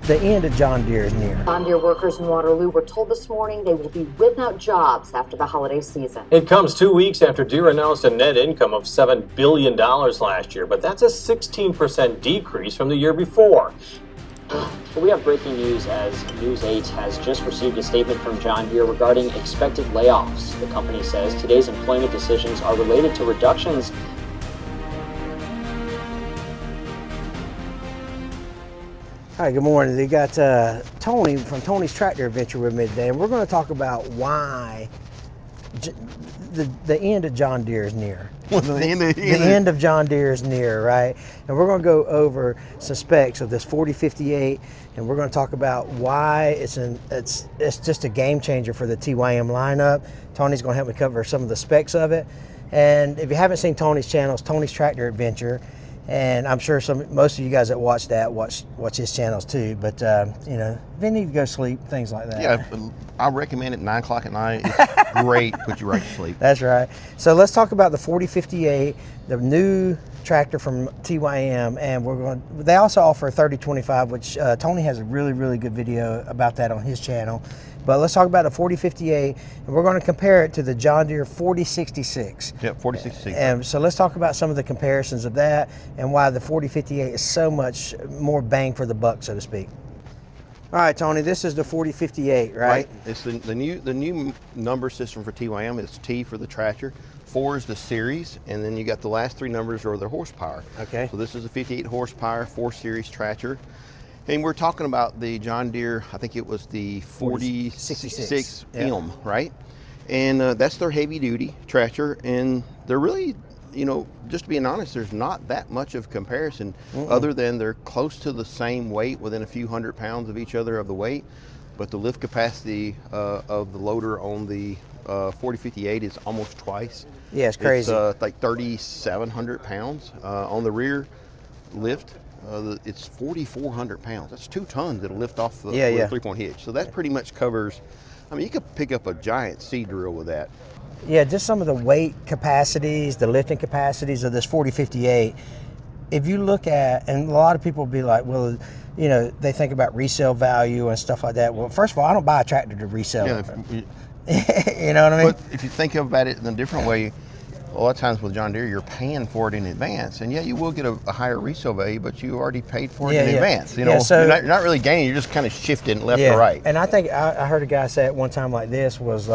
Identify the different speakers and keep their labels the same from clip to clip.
Speaker 1: The end of John Deere is near.
Speaker 2: John Deere workers in Waterloo were told this morning they will be without jobs after the holiday season.
Speaker 3: It comes 2 weeks after Deere announced a net income of $7 billion last year, but that's a 16% decrease from the year before.
Speaker 4: Well, we have breaking news as News 8 has just received a statement from John Deere regarding expected layoffs. The company says today's employment decisions are related to reductions.
Speaker 1: Hi, good morning. They got Tony from Tony's Tractor Adventure with me today, and we're going to talk about why the end of John Deere is near. The end of John Deere is near, right? And we're going to go over some specs of this 4058, and we're going to talk about why it's just a game changer for the TYM lineup. Tony's going to help me cover some of the specs of it. And if you haven't seen Tony's channel, it's Tony's Tractor Adventure. And I'm sure most of you guys that watch that watch his channels too. But you know, if you need to go sleep, things like that.
Speaker 5: Yeah, I recommend it 9 o'clock at night. It's great, put you right to sleep.
Speaker 1: That's right. So let's talk about the 4058, the new tractor from TYM, and they also offer a 3025, which Tony has a really good video about that on his channel. But let's talk about the 4058, and we're going to compare it to the John Deere 4066.
Speaker 5: Yep, 4066.
Speaker 1: And so let's talk about some of the comparisons of that and why the 4058 is so much more bang for the buck, so to speak. All right, Tony, this is the 4058, right?
Speaker 5: It's the new number system for TYM. It's T for the tractor, 4 is the series, and then you got the last 3 numbers are the horsepower.
Speaker 1: Okay.
Speaker 5: So this is a 58 horsepower 4 series tractor. And we're talking about the John Deere, I think it was the 4066 M, right? And that's their heavy duty tractor, and they're really, you know, just being honest, there's not that much of comparison other than they're close to the same weight, within a few 100 pounds of each other of the weight, but the lift capacity of the loader on the 4058 is almost twice.
Speaker 1: Yeah, it's crazy.
Speaker 5: It's like 3,700 pounds on the rear lift. It's 4,400 pounds. That's 2 tons that'll lift off the 3-point hitch. So that pretty much covers, I mean, you could pick up a giant seed drill with that.
Speaker 1: Yeah, just some of the weight capacities, the lifting capacities of this 4058. If you look at, and a lot of people will be like, well, you know, they think about resale value and stuff like that. Well, first of all, I don't buy a tractor to resell it. You know what I mean?
Speaker 5: But if you think about it in a different way, a lot of times with John Deere, you're paying for it in advance, and yeah, you will get a higher resale value, but you already paid for it in advance. You know, so you're not really gaining; you're just kind of shifting left to right.
Speaker 1: And I think I heard a guy say it one time like this was,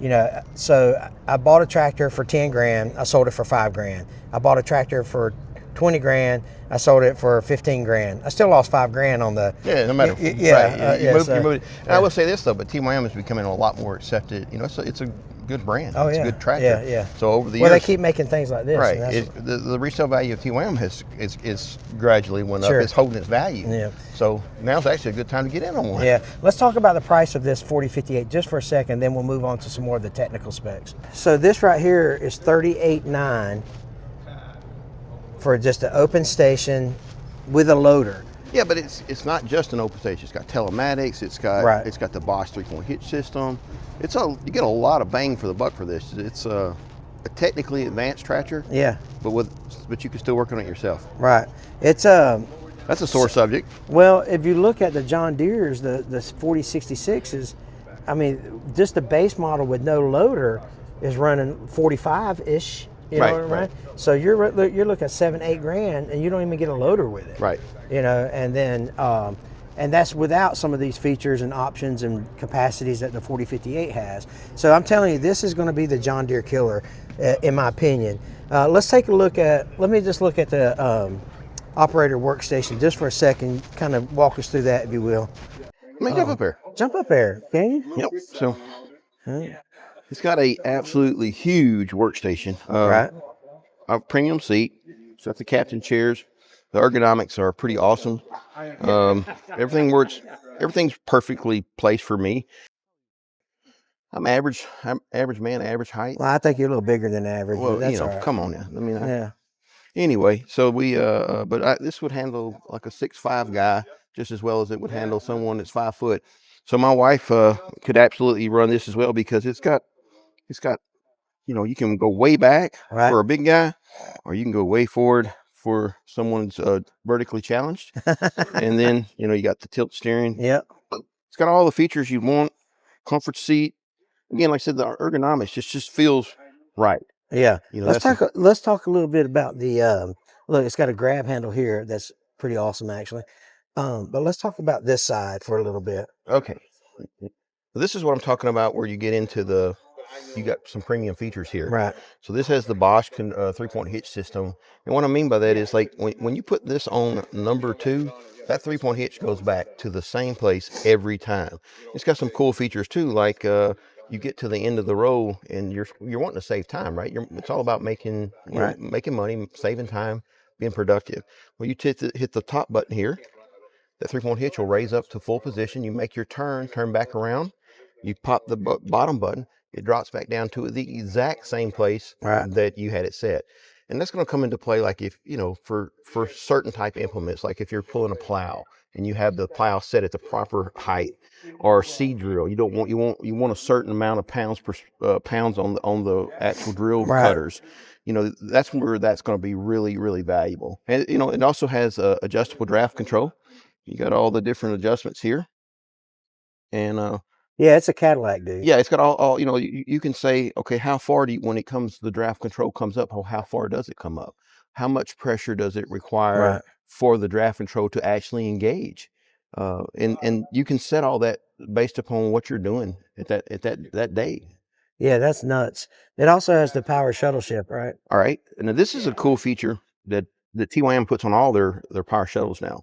Speaker 1: you know, so I bought a tractor for 10 grand, I sold it for 5 grand. I bought a tractor for 20 grand, I sold it for 15 grand. I still lost 5 grand on the.
Speaker 5: Yeah, no matter. Right. You moved it. And I will say this though, but TYM is becoming a lot more accepted. You know, it's a good brand.
Speaker 1: Oh,
Speaker 5: it's a good tractor.
Speaker 1: Yeah.
Speaker 5: So over the
Speaker 1: years,
Speaker 5: they
Speaker 1: keep making things like this.
Speaker 5: Right. The resale value of TYM is gradually went up. It's holding its value. Yeah. So now's actually a good time to get in on one.
Speaker 1: Yeah. Let's talk about the price of this 4058 just for a second, then we'll move on to some more of the technical specs. So this right here is $38,900 for just an open station with a loader.
Speaker 5: Yeah, but it's not just an open station. It's got telematics. It's got the Bosch 3-point hitch system. You get a lot of bang for the buck for this. It's a technically advanced tractor.
Speaker 1: Yeah.
Speaker 5: But you can still work on it yourself.
Speaker 1: Right. It's
Speaker 5: that's a sore subject.
Speaker 1: Well, if you look at the John Deere's, the 4066s, I mean, just the base model with no loader is running 45-ish. You know what I mean? So you're looking at 7-8 grand, and you don't even get a loader with it.
Speaker 5: Right.
Speaker 1: You know, and then and that's without some of these features and options and capacities that the 4058 has. So I'm telling you, this is going to be the John Deere killer, in my opinion. Let's take a look at. Let me just look at the operator workstation just for a second. Kind of walk us through that, if you will.
Speaker 5: Let me jump up there.
Speaker 1: Jump up there, can you?
Speaker 5: Yep. So. It's got a absolutely huge workstation.
Speaker 1: Right.
Speaker 5: A premium seat. It's got the captain chairs. The ergonomics are pretty awesome. Everything works. Everything's perfectly placed for me. I'm average man, average height.
Speaker 1: Well, I think you're a little bigger than average.
Speaker 5: Well,
Speaker 1: that's
Speaker 5: you know,
Speaker 1: all right.
Speaker 5: come on now. I mean,
Speaker 1: yeah.
Speaker 5: Anyway, so this would handle like a 6'5" guy just as well as it would handle someone that's 5 foot. So my wife could absolutely run this as well because it's got, you know, you can go way back for a big guy, or you can go way forward for someone's vertically challenged. And then, you got the tilt steering.
Speaker 1: Yep.
Speaker 5: It's got all the features you want. Comfort seat. Again, like I said, the ergonomics just feels right.
Speaker 1: Yeah. Let's
Speaker 5: that's
Speaker 1: talk a little bit about the look, it's got a grab handle here. That's pretty awesome actually. But let's talk about this side for a little bit.
Speaker 5: Okay. This is what I'm talking about where you get into you got some premium features here.
Speaker 1: Right.
Speaker 5: So this has the Bosch 3-point hitch system. And what I mean by that is like when you put this on number 2, that 3-point hitch goes back to the same place every time. It's got some cool features too, like you get to the end of the row and you're wanting to save time, right? It's all about making making money, saving time, being productive. Well, you hit the top button here. That 3-point hitch will raise up to full position. You make your turn back around. You pop the bottom button. It drops back down to the exact same place that you had it set. And that's going to come into play like if, for certain type implements, like if you're pulling a plow and you have the plow set at the proper height, or a seed drill. You want a certain amount of pounds on the actual drill cutters. That's where that's going to be really, really valuable. And, it also has adjustable draft control. You got all the different adjustments here. And
Speaker 1: yeah, it's a Cadillac, dude.
Speaker 5: Yeah, it's got all you can say, okay, how far when it comes, the draft control comes up, how far does it come up? How much pressure does it require for the draft control to actually engage? And you can set all that based upon what you're doing at that day.
Speaker 1: Yeah, that's nuts. It also has the power shuttle ship, right?
Speaker 5: All right. Now this is a cool feature that TYM puts on all their power shuttles now.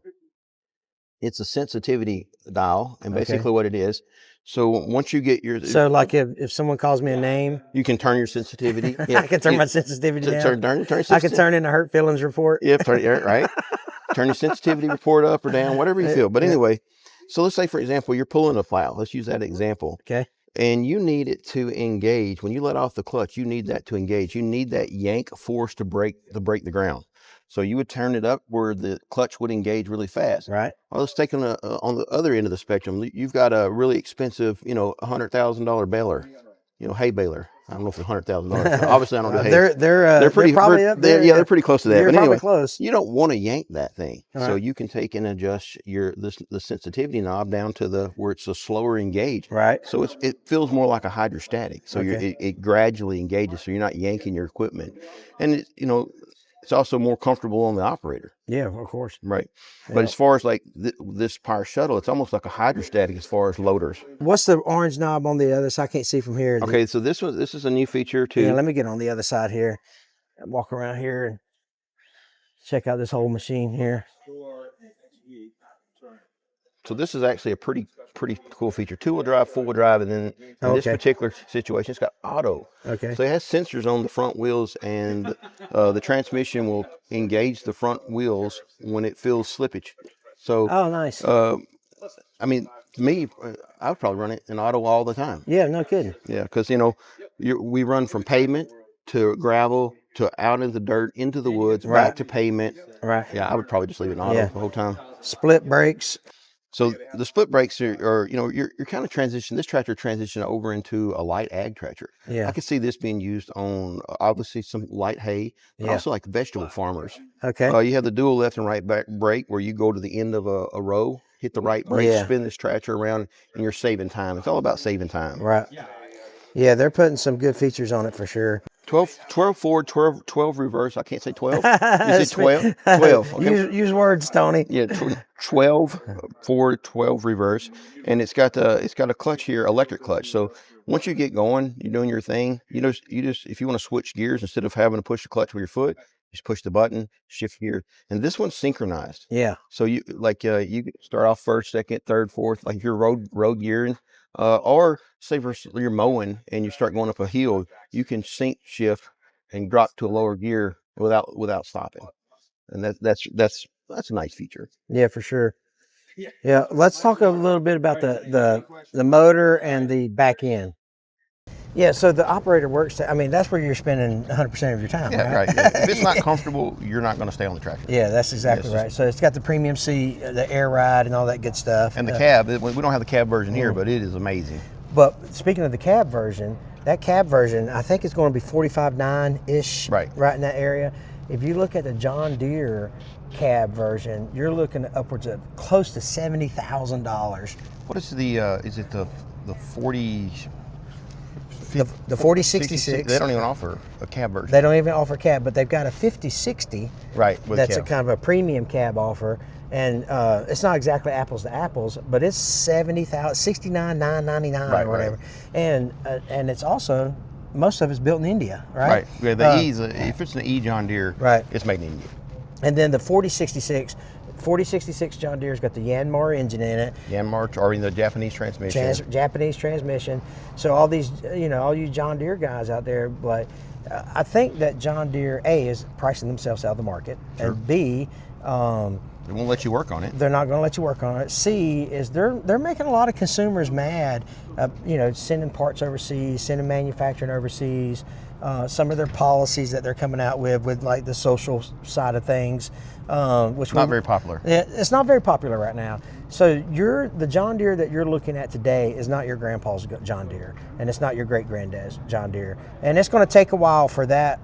Speaker 5: It's a sensitivity dial, and basically what it is. So once you get your...
Speaker 1: So like if someone calls me a name...
Speaker 5: You can turn your sensitivity. Yeah,
Speaker 1: I can turn my sensitivity down.
Speaker 5: I
Speaker 1: can turn in a hurt feelings report.
Speaker 5: Yeah, right. Turn your sensitivity report up or down, whatever you feel. But anyway, so let's say, for example, you're pulling a plow. Let's use that example.
Speaker 1: Okay.
Speaker 5: And you need it to engage. When you let off the clutch, you need that to engage. You need that yank force to break the ground. So you would turn it up where the clutch would engage really fast.
Speaker 1: Right.
Speaker 5: Well, let's take on the other end of the spectrum. You've got a really expensive, $100,000 baler, hay baler. I don't know if it's $100,000. Obviously, I don't do hay.
Speaker 1: They're probably up there.
Speaker 5: Yeah, they're pretty close to that.
Speaker 1: But anyway, close.
Speaker 5: You don't want to yank that thing,
Speaker 1: right.
Speaker 5: So you can take and adjust the sensitivity knob down to where it's a slower engage.
Speaker 1: Right.
Speaker 5: So it feels more like a hydrostatic. So it gradually engages, so you're not yanking your equipment, and it's also more comfortable on the operator.
Speaker 1: Yeah, of course.
Speaker 5: Right. But as far as like this power shuttle, it's almost like a hydrostatic as far as loaders.
Speaker 1: What's the orange knob on the other side? I can't see from here.
Speaker 5: Okay, so this is a new feature too.
Speaker 1: Yeah, let me get on the other side here. Walk around here and check out this whole machine here.
Speaker 5: So this is actually a pretty cool feature. 2-wheel drive, 4-wheel drive, and then in this particular situation, it's got auto.
Speaker 1: Okay.
Speaker 5: So it has sensors on the front wheels, and the transmission will engage the front wheels when it feels slippage. So
Speaker 1: nice.
Speaker 5: I mean, to me, I would probably run it in auto all the time.
Speaker 1: Yeah, no kidding.
Speaker 5: Yeah, because we run from pavement to gravel to out in the dirt, into the woods, back to pavement.
Speaker 1: Right.
Speaker 5: Yeah, I would probably just leave it in auto the whole time.
Speaker 1: Split brakes.
Speaker 5: So the split brakes are you're kind of this tractor transition over into a light ag tractor.
Speaker 1: Yeah.
Speaker 5: I could see this being used on obviously some light hay, but also like vegetable farmers.
Speaker 1: Okay.
Speaker 5: You have the dual left and right back brake where you go to the end of a row, hit the right brake, spin this tractor around, and you're saving time. It's all about saving time.
Speaker 1: Right. Yeah, they're putting some good features on it for sure.
Speaker 5: 12 forward, 12 reverse. I can't say 12. You say 12? 12. Okay.
Speaker 1: Use words, Tony.
Speaker 5: Yeah, 12 forward, 12 reverse. And it's got a clutch here, electric clutch. So once you get going, you're doing your thing. You just if you want to switch gears, instead of having to push the clutch with your foot, just push the button, shift gear. And this one's synchronized.
Speaker 1: Yeah.
Speaker 5: So you start off first, second, third, fourth, like if you're road gearing. Or say you're mowing and you start going up a hill, you can sync shift and drop to a lower gear without stopping, and that's a nice feature.
Speaker 1: Yeah, for sure. Yeah, let's talk a little bit about the motor and the back end. Yeah, so the operator works. That's where you're spending 100% of your time.
Speaker 5: Yeah, right. Yeah. If it's not comfortable, you're not going to stay on the tractor.
Speaker 1: Yeah, that's exactly right. So it's got the premium seat, the air ride, and all that good stuff.
Speaker 5: And the cab. We don't have the cab version here, but it is amazing.
Speaker 1: But speaking of the cab version, I think it's going to be 45.9-ish, right in that area. If you look at the John Deere cab version, you're looking at upwards of close to $70,000.
Speaker 5: What is is it the 40?
Speaker 1: The 4066.
Speaker 5: They don't even offer a cab version.
Speaker 1: They don't even offer cab, but they've got a 5060.
Speaker 5: Right. With
Speaker 1: That's
Speaker 5: cab.
Speaker 1: a kind of a premium cab offer, and it's not exactly apples to apples, but it's $69,999
Speaker 5: Right,
Speaker 1: or whatever.
Speaker 5: right.
Speaker 1: And it's also, most of it's built in India, right?
Speaker 5: Right. Yeah, the E's, if it's an E John Deere,
Speaker 1: right,
Speaker 5: it's made in India.
Speaker 1: And then the 4066 John Deere's got the Yanmar engine in it.
Speaker 5: Yanmar, or in the Japanese transmission.
Speaker 1: Japanese transmission. So all these, all you John Deere guys out there, like, I think that John Deere, A, is pricing themselves out of the market,
Speaker 5: Sure.
Speaker 1: and B,
Speaker 5: they won't let you work on it.
Speaker 1: they're not going to let you work on it. C is they're making a lot of consumers mad. Sending parts overseas, sending manufacturing overseas. Some of their policies that they're coming out with like the social side of things, which
Speaker 5: Not very popular.
Speaker 1: It's not very popular right now. So the John Deere that you're looking at today is not your grandpa's John Deere, and it's not your great granddad's John Deere, and it's going to take a while for that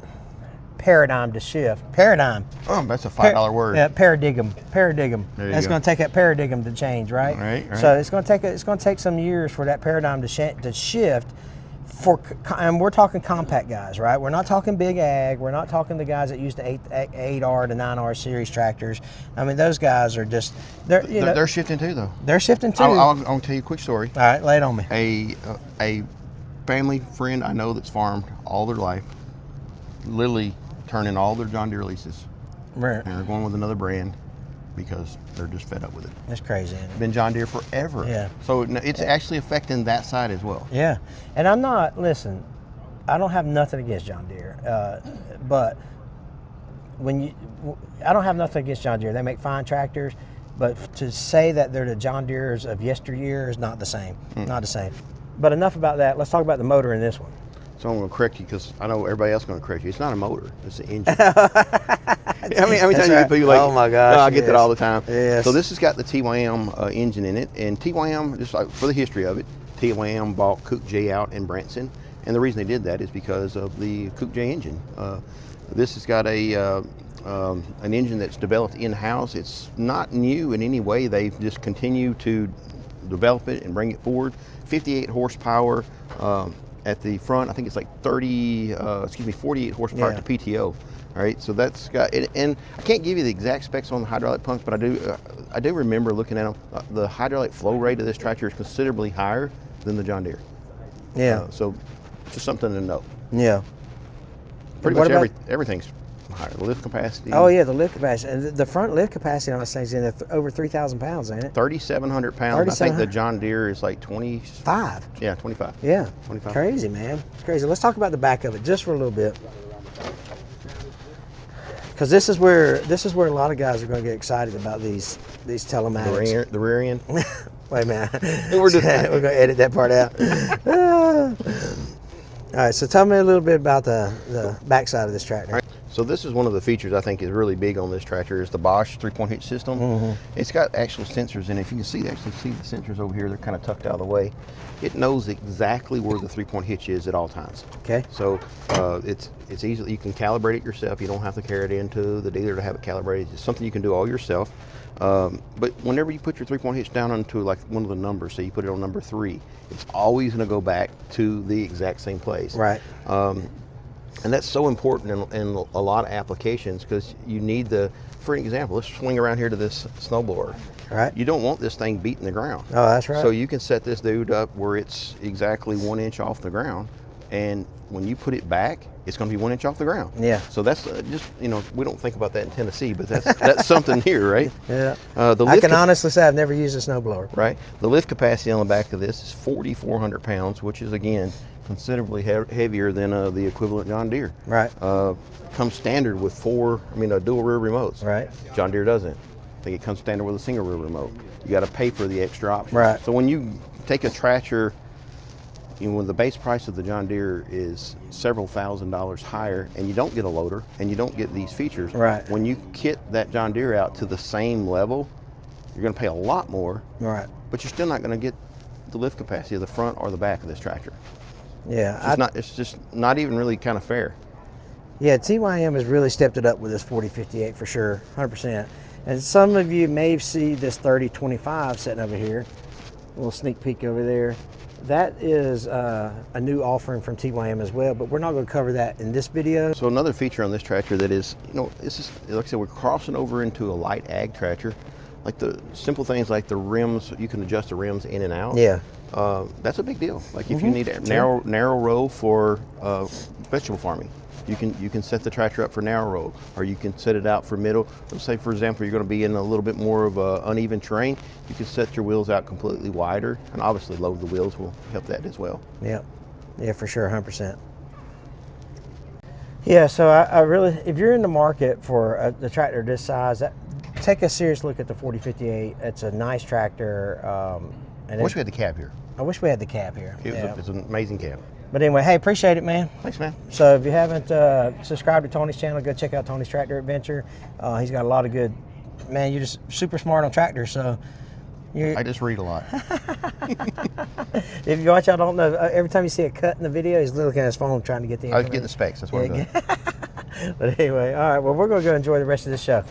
Speaker 1: paradigm to shift. Paradigm.
Speaker 5: Oh, that's a $5 word.
Speaker 1: Yeah, paradigm.
Speaker 5: There you
Speaker 1: It's
Speaker 5: go.
Speaker 1: going to take that paradigm to change, right?
Speaker 5: Right.
Speaker 1: So it's going to take some years for that paradigm to shift. And we're talking compact guys, right? We're not talking big ag. We're not talking the guys that use the 8R to 9R series tractors. I mean, those guys are just
Speaker 5: They're shifting too, though.
Speaker 1: They're shifting too.
Speaker 5: I'll tell you a quick story.
Speaker 1: All right, lay it on me.
Speaker 5: A family friend I know that's farmed all their life, literally turning all their John Deere leases,
Speaker 1: Right.
Speaker 5: and they're going with another brand because they're just fed up with it.
Speaker 1: That's crazy, isn't it?
Speaker 5: Been John Deere forever.
Speaker 1: Yeah.
Speaker 5: So it's actually affecting that side as well.
Speaker 1: Yeah, and I don't have nothing against John Deere, but I don't have nothing against John Deere. They make fine tractors, but to say that they're the John Deeres of yesteryear is not the same. Not the same. But enough about that. Let's talk about the motor in this one.
Speaker 5: So I'm going to correct you because I know everybody else is going to correct you. It's not a motor; it's an engine. How many times
Speaker 1: right.
Speaker 5: people like?
Speaker 1: Oh my gosh!
Speaker 5: I get that all the time.
Speaker 1: Yes.
Speaker 5: So this has got the TYM engine in it, and TYM, just like for the history of it, TYM bought Cook J out in Branson, and the reason they did that is because of the Cook J engine. This has got an engine that's developed in-house. It's not new in any way. They've just continued to develop it and bring it forward. 58 horsepower. At the front, I think it's like 48 horsepower to PTO. All right, so that's got it, and I can't give you the exact specs on the hydraulic pumps, but I do remember looking at them. The hydraulic flow rate of this tractor is considerably higher than the John Deere.
Speaker 1: Yeah.
Speaker 5: So just something to know.
Speaker 1: Yeah.
Speaker 5: Pretty
Speaker 1: What
Speaker 5: much
Speaker 1: about-
Speaker 5: everything's higher. The lift capacity.
Speaker 1: Oh yeah, the lift capacity. And the front lift capacity on this thing's in over 3,000 pounds, ain't it?
Speaker 5: 3,700 pounds. I think the
Speaker 1: 3,700.
Speaker 5: John Deere is like 20.
Speaker 1: 5.
Speaker 5: Yeah, 25.
Speaker 1: Yeah.
Speaker 5: 25.
Speaker 1: Crazy, man. It's crazy. Let's talk about the back of it just for a little bit. Because this is where a lot of guys are going to get excited about these telematics.
Speaker 5: The rear end.
Speaker 1: Wait a minute.
Speaker 5: We're just-
Speaker 1: We're going to edit that part out. All right, so tell me a little bit about the backside of this tractor.
Speaker 5: All right, so this is one of the features I think is really big on this tractor is the Bosch 3-point hitch system.
Speaker 1: Mm-hmm.
Speaker 5: It's got actual sensors in it. If you can see the sensors over here, they're kind of tucked out of the way. It knows exactly where the 3-point hitch is at all times.
Speaker 1: Okay.
Speaker 5: So it's easily, you can calibrate it yourself. You don't have to carry it into the dealer to have it calibrated. It's something you can do all yourself. But whenever you put your 3-point hitch down onto like one of the numbers, say you put it on number 3, it's always going to go back to the exact same place.
Speaker 1: Right.
Speaker 5: And that's so important in a lot of applications because you need for an example, let's swing around here to this snowblower.
Speaker 1: Right.
Speaker 5: You don't want this thing beating the ground.
Speaker 1: Oh, that's right.
Speaker 5: So you can set this dude up where it's exactly 1 inch off the ground, and when you put it back, it's going to be 1 inch off the ground.
Speaker 1: Yeah.
Speaker 5: So that's just, we don't think about that in Tennessee, but that's something here, right?
Speaker 1: Yeah.
Speaker 5: The
Speaker 1: I
Speaker 5: lift
Speaker 1: can honestly say I've never used a snowblower.
Speaker 5: Right. The lift capacity on the back of this is 4,400 pounds, which is again considerably heavier than the equivalent John Deere.
Speaker 1: Right.
Speaker 5: Comes standard with a dual rear remotes.
Speaker 1: Right.
Speaker 5: John Deere doesn't. I think it comes standard with a single rear remote. You got to pay for the extra options.
Speaker 1: Right.
Speaker 5: So when you take a tractor, when the base price of the John Deere is several $1,000s higher, and you don't get a loader and you don't get these features.
Speaker 1: Right.
Speaker 5: When you kit that John Deere out to the same level, you're going to pay a lot more.
Speaker 1: Right.
Speaker 5: But you're still not going to get the lift capacity of the front or the back of this tractor.
Speaker 1: Yeah.
Speaker 5: It's just not even really kind of fair.
Speaker 1: Yeah, TYM has really stepped it up with this 4058 for sure, 100%. And some of you may see this 3025 sitting over here. A little sneak peek over there. That is a new offering from TYM as well, but we're not going to cover that in this video.
Speaker 5: So another feature on this tractor that is, it's just, like I said, we're crossing over into a light ag tractor. Like the simple things like the rims, you can adjust the rims in and out.
Speaker 1: Yeah.
Speaker 5: That's a big deal. Like if you need a narrow row for vegetable farming, you can set the tractor up for narrow row, or you can set it out for middle. Let's say, for example, you're going to be in a little bit more of a uneven terrain. You can set your wheels out completely wider, and obviously load the wheels will help that as well.
Speaker 1: Yeah, yeah, for sure, 100%. Yeah, so I really, if you're in the market for the tractor this size, take a serious look at the 4058. It's a nice tractor.
Speaker 5: I wish we had the cab here.
Speaker 1: I wish we had the cab here.
Speaker 5: It's an amazing cab.
Speaker 1: But anyway, hey, appreciate it, man.
Speaker 5: Thanks, man.
Speaker 1: So if you haven't subscribed to Tony's channel, go check out Tony's Tractor Adventure. He's got a lot of good, man, you're just super smart on tractors, so.
Speaker 5: I just read a lot.
Speaker 1: If you watch, I don't know, every time you see a cut in the video, he's looking at his phone trying to get the
Speaker 5: I was getting the specs, that's what I'm doing.
Speaker 1: But anyway, all right, well, we're going to go enjoy the rest of this show.